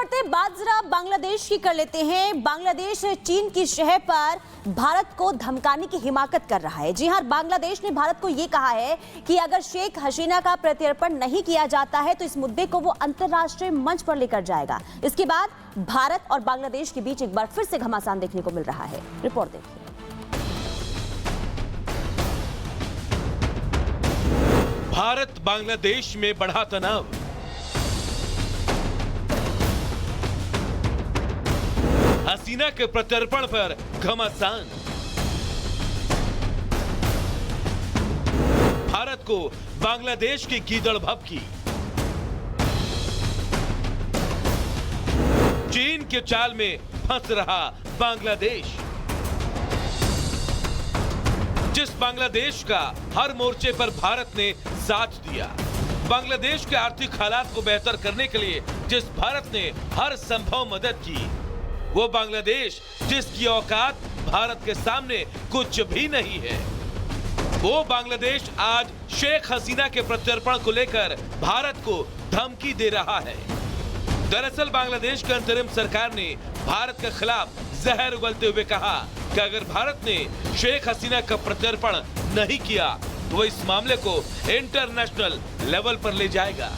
बढ़ते बात जरा बांग्लादेश की कर लेते हैं। बांग्लादेश चीन की शहर पर भारत को धमकाने की हिमाकत कर रहा है। जी हां, बांग्लादेश ने भारत को यह कहा है कि अगर शेख हसीना का प्रत्यर्पण नहीं किया जाता है तो इस मुद्दे को वो अंतर्राष्ट्रीय मंच पर लेकर जाएगा। इसके बाद भारत और बांग्लादेश के बीच एक बार फिर से घमासान देखने को मिल रहा है। रिपोर्ट देखिए। भारत बांग्लादेश में बढ़ा तनाव। हसीना के प्रत्यर्पण पर घमासान। भारत को बांग्लादेश की गीदड़ भभकी। चीन के चाल में फंस रहा बांग्लादेश। जिस बांग्लादेश का हर मोर्चे पर भारत ने साथ दिया, बांग्लादेश के आर्थिक हालात को बेहतर करने के लिए जिस भारत ने हर संभव मदद की, वो बांग्लादेश जिसकी औकात भारत के सामने कुछ भी नहीं है, वो बांग्लादेश आज शेख हसीना के प्रत्यर्पण को लेकर भारत को धमकी दे रहा है। दरअसल बांग्लादेश की अंतरिम सरकार ने भारत के खिलाफ जहर उगलते हुए कहा कि अगर भारत ने शेख हसीना का प्रत्यर्पण नहीं किया तो वो इस मामले को इंटरनेशनल लेवल पर ले जाएगा।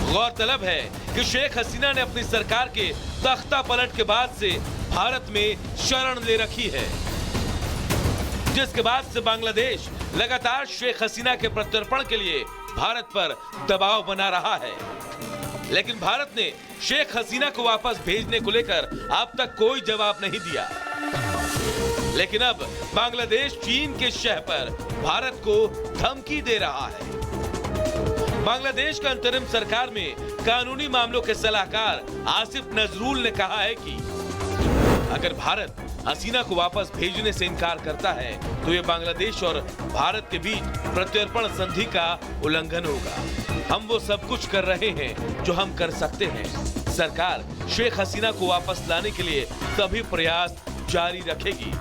गौरतलब है कि शेख हसीना ने अपनी सरकार के तख्ता पलट के बाद से भारत में शरण ले रखी है, जिसके बाद से बांग्लादेश लगातार शेख हसीना के प्रत्यर्पण के लिए भारत पर दबाव बना रहा है। लेकिन भारत ने शेख हसीना को वापस भेजने को लेकर अब तक कोई जवाब नहीं दिया। लेकिन अब बांग्लादेश चीन के शह पर भारत को धमकी दे रहा है। बांग्लादेश का अंतरिम सरकार में कानूनी मामलों के सलाहकार आसिफ नजरुल ने कहा है कि अगर भारत हसीना को वापस भेजने से इनकार करता है तो ये बांग्लादेश और भारत के बीच प्रत्यर्पण संधि का उल्लंघन होगा। हम वो सब कुछ कर रहे हैं जो हम कर सकते हैं। सरकार शेख हसीना को वापस लाने के लिए सभी प्रयास जारी रखेगी।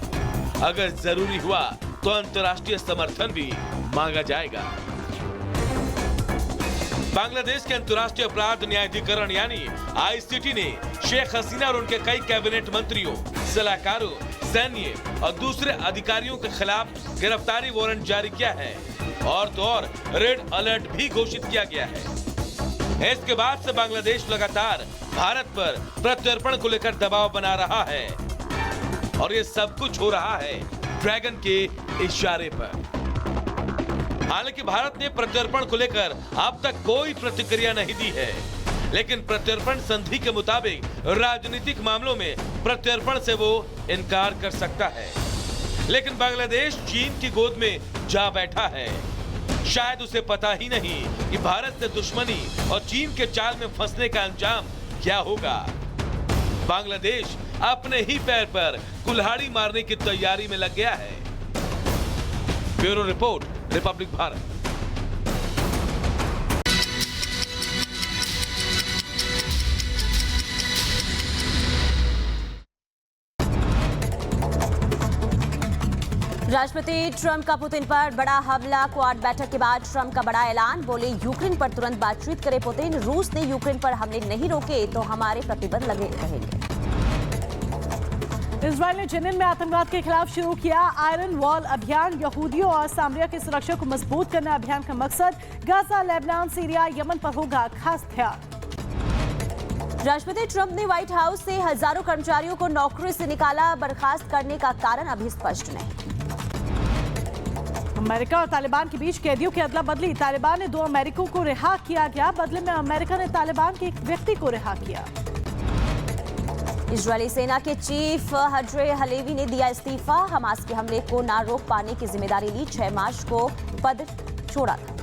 अगर जरूरी हुआ तो अंतर्राष्ट्रीय समर्थन भी मांगा जाएगा। बांग्लादेश के अंतर्राष्ट्रीय अपराध न्यायाधिकरण यानी आईसीटी ने शेख हसीना और उनके कई कैबिनेट मंत्रियों, सलाहकारों, सैन्य और दूसरे अधिकारियों के खिलाफ गिरफ्तारी वारंट जारी किया है और तो और रेड अलर्ट भी घोषित किया गया है। इसके बाद से बांग्लादेश लगातार भारत पर प्रत्यर्पण को लेकर दबाव बना रहा है और ये सब कुछ हो रहा है ड्रैगन के इशारे पर। हालांकि भारत ने प्रत्यर्पण को लेकर अब तक कोई प्रतिक्रिया नहीं दी है, लेकिन प्रत्यर्पण संधि के मुताबिक राजनीतिक मामलों में प्रत्यर्पण से वो इनकार कर सकता है। लेकिन बांग्लादेश चीन की गोद में जा बैठा है। शायद उसे पता ही नहीं कि भारत से दुश्मनी और चीन के चाल में फंसने का अंजाम क्या होगा। बांग्लादेश अपने ही पैर पर कुल्हाड़ी मारने की तैयारी में लग गया है। Bureau report, Republic Bharat. राष्ट्रपति ट्रंप का पुतिन पर बड़ा हमला। क्वाड बैठक के बाद ट्रंप का बड़ा ऐलान, बोले यूक्रेन पर तुरंत बातचीत करे पुतिन। रूस ने यूक्रेन पर हमले नहीं रोके तो हमारे प्रतिबंध लगे रहेंगे। इजरायल ने जेनिन में आतंकवाद के खिलाफ शुरू किया आयरन वॉल अभियान। यहूदियों और सामरिया की सुरक्षा को मजबूत करना अभियान का मकसद। गाजा, लेबनान, सीरिया, यमन पर होगा खास ध्यान। राष्ट्रपति ट्रंप ने व्हाइट हाउस से हजारों कर्मचारियों को नौकरी से निकाला। बर्खास्त करने का कारण अभी स्पष्ट नहीं। अमेरिका और तालिबान के बीच कैदियों की अदला बदली। तालिबान ने 2 अमेरिकियों को रिहा किया गया, बदले में अमेरिका ने तालिबान के एक व्यक्ति को रिहा किया। इजरायली सेना के चीफ हड्रे हलेवी ने दिया इस्तीफा। हमास के हमले को ना रोक पाने की जिम्मेदारी ली। 6 मार्च को पद छोड़ा था।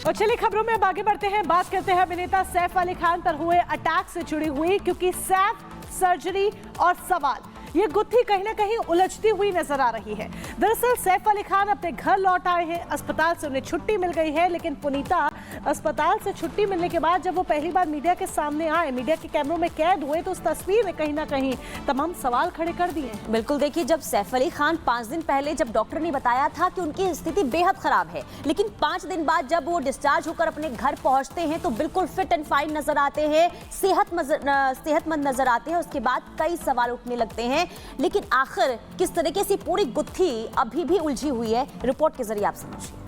और चलिए खबरों में अब आगे बढ़ते हैं। बात करते हैं अभिनेता सैफ अली खान पर हुए अटैक से जुड़ी हुई, क्योंकि सैफ, सर्जरी और सवाल, ये गुत्थी कहीं ना कहीं उलझती हुई नजर आ रही है। दरअसल सैफ अली खान अपने घर लौट आए हैं। अस्पताल से उन्हें छुट्टी मिल गई है, लेकिन पुनीता अस्पताल से छुट्टी मिलने के बाद जब वो पहली बार मीडिया के सामने आए, मीडिया के कैमरों में कैद हुए, तो उस तस्वीर ने कहीं ना कहीं तमाम सवाल खड़े कर दिए। बिल्कुल, देखिए जब सैफ अली खान 5 दिन पहले जब डॉक्टर ने बताया था कि उनकी स्थिति बेहद खराब है, लेकिन 5 दिन बाद जब वो डिस्चार्ज होकर अपने घर पहुंचते हैं तो बिल्कुल फिट एंड फाइन नजर आते हैं, सेहतमंद नजर आते हैं। उसके बाद कई सवाल उठने लगते हैं, लेकिन आखिर किस तरीके से पूरी गुत्थी अभी भी उलझी हुई है, रिपोर्ट के जरिए आप समझिए।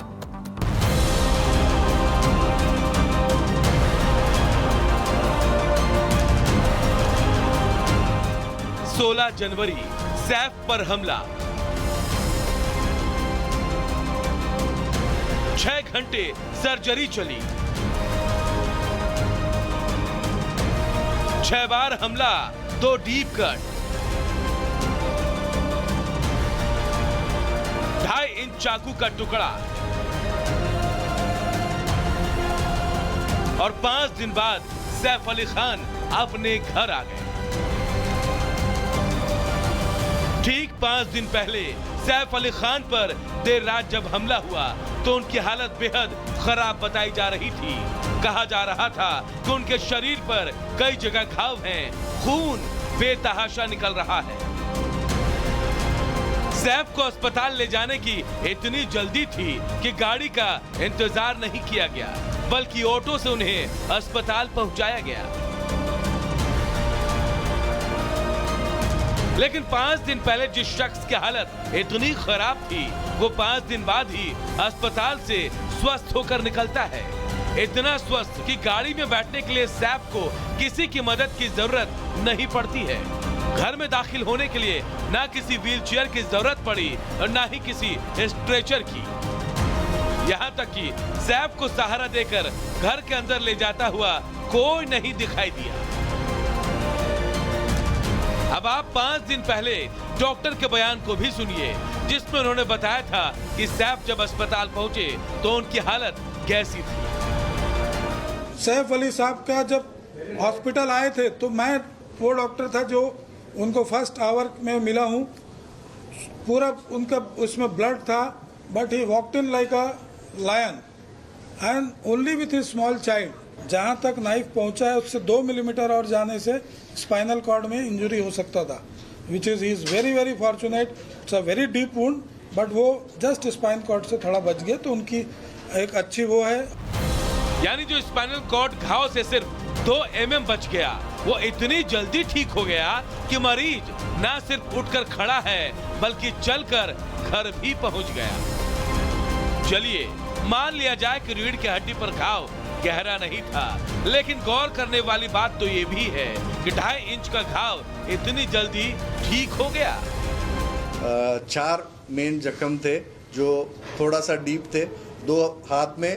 16 जनवरी सैफ पर हमला, 6 घंटे सर्जरी चली, 6 बार हमला, 2 डीप कट, 2.5 इंच चाकू का टुकड़ा और 5 दिन बाद सैफ अली खान अपने घर आ गए। ठीक 5 दिन पहले सैफ अली खान पर देर रात जब हमला हुआ तो उनकी हालत बेहद खराब बताई जा रही थी। कहा जा रहा था कि उनके शरीर पर कई जगह घाव हैं, खून बेतहाशा निकल रहा है। सैफ को अस्पताल ले जाने की इतनी जल्दी थी कि गाड़ी का इंतजार नहीं किया गया, बल्कि ऑटो से उन्हें अस्पताल पहुंचाया गया। लेकिन 5 दिन पहले जिस शख्स की हालत इतनी खराब थी, वो 5 दिन बाद ही अस्पताल से स्वस्थ होकर निकलता है। इतना स्वस्थ कि गाड़ी में बैठने के लिए सैफ को किसी की मदद की जरूरत नहीं पड़ती है। घर में दाखिल होने के लिए ना किसी व्हीलचेयर की जरूरत पड़ी और ना ही किसी स्ट्रेचर की। यहाँ तक कि सैफ को सहारा देकर घर के अंदर ले जाता हुआ कोई नहीं दिखाई दिया। अब आप 5 दिन पहले डॉक्टर के बयान को भी सुनिए, जिसमें उन्होंने बताया था कि सैफ जब अस्पताल पहुंचे तो उनकी हालत कैसी थी। सैफ अली साहब का जब हॉस्पिटल आए थे तो मैं वो डॉक्टर था जो उनको फर्स्ट आवर में मिला हूँ। पूरा उनका उसमें ब्लड था, but he walked in like a lion and only with his small child. जहाँ तक नाइफ पहुँचा है उससे 2 मिलीमीटर और जाने से स्पाइनल कॉर्ड में इंजरी हो सकता था, which is very very fortunate. It's a very deep wound, but वो जस्ट स्पाइन कॉर्ड से थोड़ा बच गया, तो उनकी एक अच्छी वो है। यानी जो स्पाइनल कॉर्ड घाव से सिर्फ 2 mm बच गया, वो इतनी जल्दी ठीक हो गया कि मरीज ना सिर्फ उठकर खड़ा है बल्कि चलकर घर भी पहुंच गया। चलिए मान लिया जाए कि रीढ़ की हड्डी पर घाव गहरा नहीं था, लेकिन गौर करने वाली बात तो ये भी है कि 2.5 इंच का घाव इतनी जल्दी ठीक हो गया। 4 मेन जख्म थे जो थोड़ा सा डीप थे, 2 हाथ में,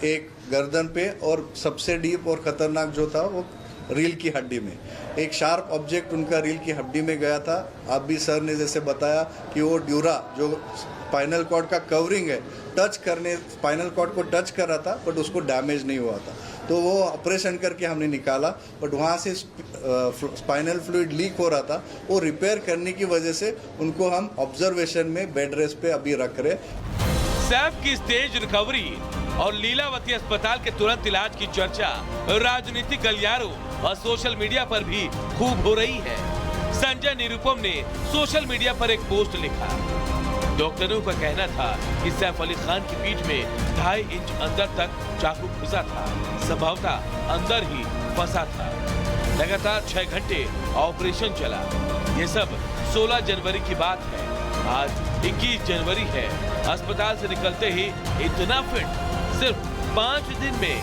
1 गर्दन पे, और सबसे डीप और खतरनाक जो था वो रील की हड्डी में। एक शार्प ऑब्जेक्ट उनका रील की हड्डी में गया था। आप भी सर ने जैसे बताया कि वो ड्यूरा जो स्पाइनल कॉर्ड का कवरिंग है, स्पाइनल कॉर्ड को टच कर रहा था, बट उसको डैमेज नहीं हुआ था। तो वो ऑपरेशन करके हमने निकाला, बट वहाँ से स्पाइनल फ्लूइड लीक हो रहा था। वो रिपेयर करने की वजह से उनको हम ऑब्जर्वेशन में बेड रेस्ट पे अभी रख रहे। सैफ की स्टेज रिकवरी और लीलावती अस्पताल के तुरंत इलाज की चर्चा राजनीतिक गलियारों और सोशल मीडिया पर भी खूब हो रही है। संजय निरुपम ने सोशल मीडिया पर एक पोस्ट लिखा। डॉक्टरों का कहना था कि सैफ अली खान की पीठ में 2.5 इंच अंदर तक चाकू घुसा था, संभवतः अंदर ही फंसा था। लगातार 6 घंटे ऑपरेशन चला। ये सब 16 जनवरी की बात है। आज 21 जनवरी है। अस्पताल से निकलते ही इतना फिट सिर्फ 5 दिन में,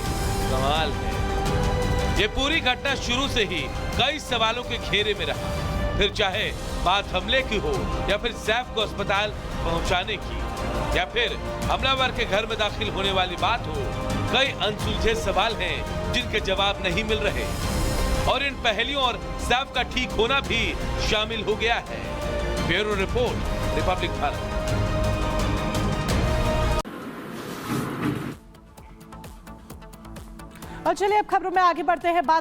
कमाल है। ये पूरी घटना शुरू से ही कई सवालों के घेरे में रहा, फिर चाहे बात हमले की हो या फिर सैफ को अस्पताल पहुंचाने की या फिर हमलावर के घर में दाखिल होने वाली बात हो। कई अनसुलझे सवाल हैं जिनके जवाब नहीं मिल रहे, और इन पहेलियों और सैफ का ठीक होना भी शामिल हो गया है। Bureau report, Republic Bharat. और चलिए अब खबरों में आगे बढ़ते हैं। बात